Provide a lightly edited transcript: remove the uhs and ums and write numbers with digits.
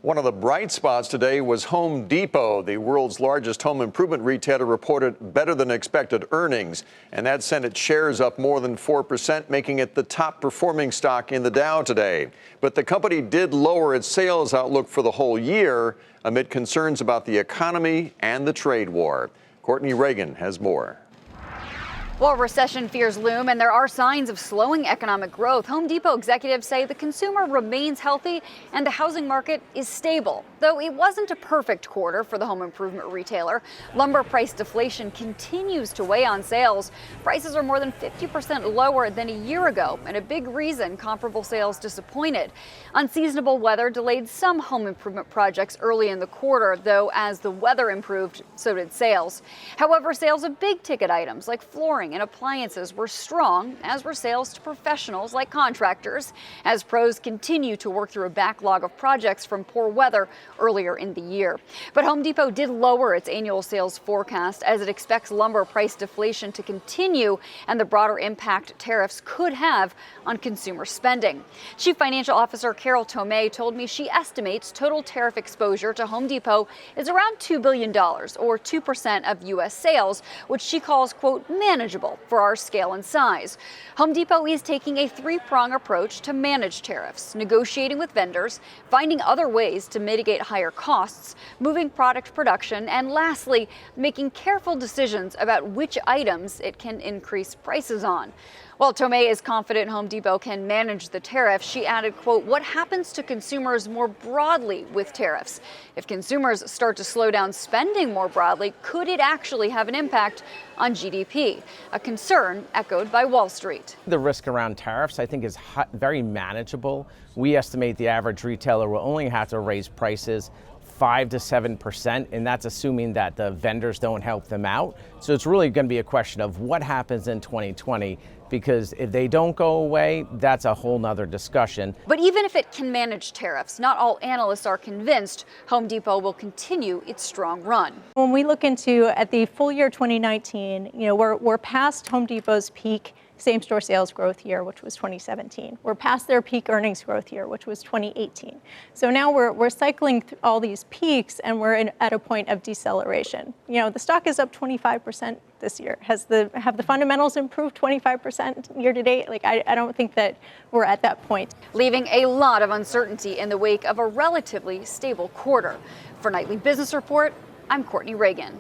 One of the bright spots today was Home Depot. The world's largest home improvement retailer reported better than expected earnings, and that sent its shares up more than 4%, making it the top performing stock in the Dow today. But the company did lower its sales outlook for the whole year amid concerns about the economy and the trade war. Courtney Reagan has more. While recession fears loom and there are signs of slowing economic growth, Home Depot executives say the consumer remains healthy and the housing market is stable. Though it wasn't a perfect quarter for the home improvement retailer, lumber price deflation continues to weigh on sales. Prices are more than 50% lower than a year ago, and a big reason comparable sales disappointed. Unseasonable weather delayed some home improvement projects early in the quarter, though as the weather improved, so did sales. However, sales of big ticket items like flooring and appliances were strong, as were sales to professionals like contractors, as pros continue to work through a backlog of projects from poor weather earlier in the year. But Home Depot did lower its annual sales forecast as it expects lumber price deflation to continue and the broader impact tariffs could have on consumer spending. Chief Financial Officer Carol Tomei told me she estimates total tariff exposure to Home Depot is around $2 billion, or 2% of U.S. sales, which she calls, quote, manageable for our scale and size. Home Depot is taking a three-prong approach to manage tariffs, negotiating with vendors, finding other ways to mitigate higher costs, moving product production, and lastly, making careful decisions about which items it can increase prices on. While Tomei is confident Home Depot can manage the tariffs, she added, quote, what happens to consumers more broadly with tariffs? If consumers start to slow down spending more broadly, could it actually have an impact on GDP? A concern echoed by Wall Street. The risk around tariffs, I think, is very manageable. We estimate the average retailer will only have to raise prices 5 to 7%, and that's assuming that the vendors don't help them out. So it's really going to be a question of what happens in 2020, because if they don't go away, that's a whole nother discussion. But even if it can manage tariffs, not all analysts are convinced Home Depot will continue its strong run. When we look at the full year 2019, we're past Home Depot's peak same-store sales growth year, which was 2017. We're past their peak earnings growth year, which was 2018. So now we're cycling through all these peaks, and we're at a point of deceleration. The stock is up 25% this year. Have the fundamentals improved 25% year to date? I don't think that we're at that point. Leaving a lot of uncertainty in the wake of a relatively stable quarter. For Nightly Business Report, I'm Courtney Reagan.